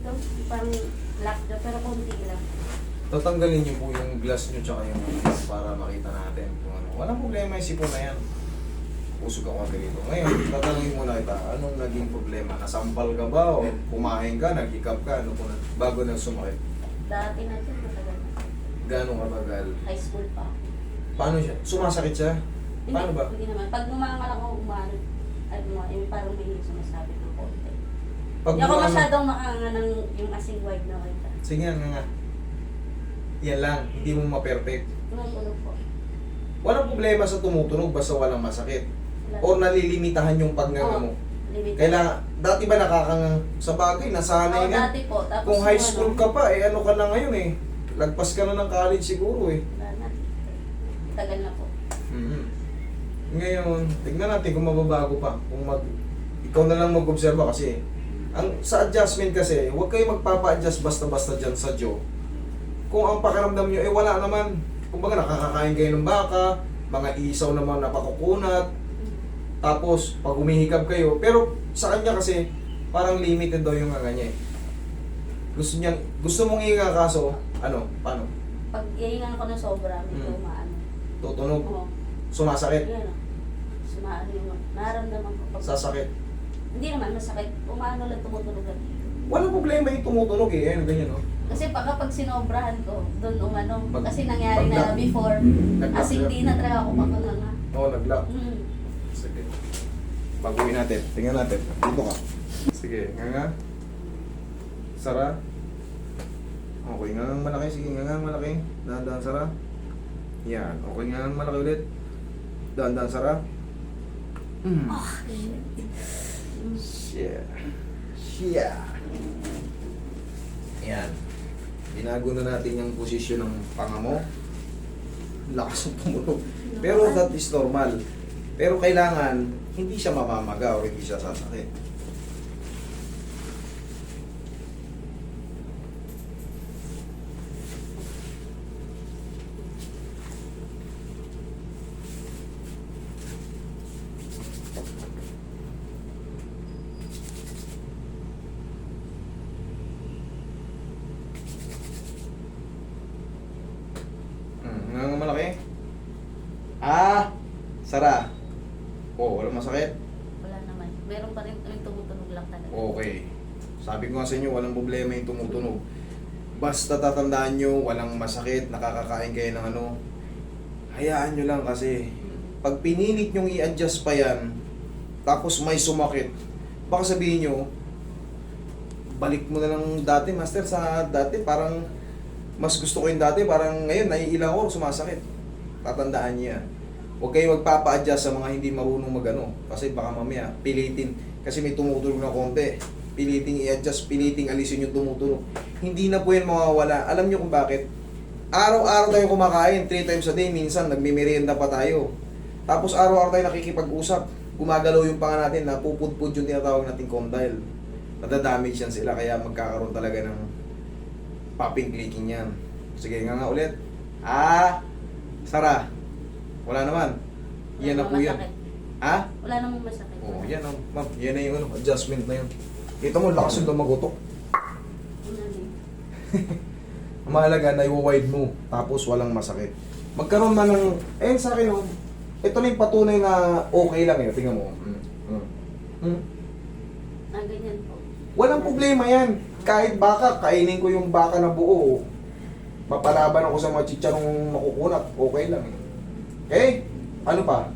Ito, parang lockjaw, pero konti lang. Tatanggalin niyo po yung glass niyo tsaka yung glass para makita natin kung ano. Walang problema yung sipon na yan. Usog ako dito. Ngayon, tatanungin muna kita, anong naging problema? Nasampal ka ba o kumain ka, nag-hiccup ka, ano po na, bago nang sumakit? Dati na ito, matagal na. Gano'ng katagal? High school pa. Paano siya? Sumasakit siya? Paano ba? Hindi naman. Pag umangal ako, yung parang may sumasabi ng konti. Pag Hindi ako umano- masyadong makanga ng yung asing white na white. Sige nga. Yan lang, hindi mo ma-perfect. Tumutunog po. Walang problema sa tumutunog basta walang masakit. Wala. O nalilimitahan yung pagnganga mo. Limit. Kailangan, dati ba nakakangang sa bagay, nasanay Oo, na? dati po. Tapos Kung high yung school ka pa, ano ka na ngayon eh. Lagpas ka na ng college siguro eh. Wala na. Tagal na po. Mhm. Ngayon, tignan natin kung mababago pa. Ikaw na lang mag-obserba kasi sa adjustment kasi, huwag kayo magpapa-adjust basta-basta dyan sa jaw. Kung ang pakiramdam nyo, wala naman. Kumbaga nakakakain kayo ng baka, mga isaw naman na pakukunat, tapos pag humihikab kayo, pero sa kanya kasi, parang limited daw yung nga niya eh. Gusto mong hihinga kaso, paano? Pag iingan ko na sobra, medyo Hmm. maano. Tutunog, Oo. sumasakit, Yan o. Sumaano yung naramdaman ko. Pag, sasakit. hindi naman masakit. Umaano lang, tumutunog lang. Walang problema yung tumutunog eh, ganyan no? Kasi kapag sinobrahan ko, doon umano. Mag- Kasi nangyari na mag-lock. before. Nag-lock As yun. hindi na talaga ako makanganga. Oo, nag-lock. Mm. Sige. Baguhin natin. Tingnan natin. Dito ka. Sige, nga. Sara. Okay, nga malaki. Sige, nga malaki. Dahan-dahan, Sara. Yan. Okay, nga malaki ulit. Dahan-dahan, Sara. Shit. Shit. Yan. Binago na natin yung posisyon ng panga mo. Lakas ng tumunog. Pero that is normal. Pero kailangan, hindi siya mamamaga o hindi siya sasakit. Nga malaki. Sara. Walang masakit. Wala naman. Meron pa rin yung tumutunog lang talaga. Okay. Sabi ko nga sa inyo, walang problema yung tumutunog. Basta tatandaan nyo, walang masakit, nakakakain kayo ng hayaan nyo lang kasi pag pinilit nyong i-adjust pa yan, tapos may sumakit, baka sabihin nyo, balik mo na lang dati, master, sa dati, parang mas gusto ko yung dati, parang ngayon, naiilang ako, sumasakit. Tatandaan nyo yan. Huwag kayo magpapa-adjust sa mga hindi marunong kasi baka mamaya, pilitin, kasi may tumutulog na konti, piliting i-adjust, piliting alisin yung tumutulog. Hindi na po yan mawawala. Alam nyo kung bakit? Araw-araw tayo kumakain, 3 times a day, minsan nagmimerienda pa tayo. Tapos araw-araw tayo nakikipag-usap, gumagalaw yung panga natin, napupudpud yung tinatawag nating condyle. Nadadamage yan sila, kaya magkakaroon talaga ng popping clicking yan. Sige nga ulit. Sara. Wala naman. Yan na po yan. Masakit. Wala namang masakit. Yan ma'am. Yan na yung adjustment na yun. Kita mo, lakas yung lumagutok. Ang mahalaga na i-wide mo, tapos walang masakit. Magkaroon man ng, sa akin ito na yung patunay na okay lang tingnan mo. Ganyan po. Walang problema yan. Kahit baka, kainin ko yung baka na buo. Papalaban ako sa mga chicharong makukunat. Okay lang Okay? Ano pa?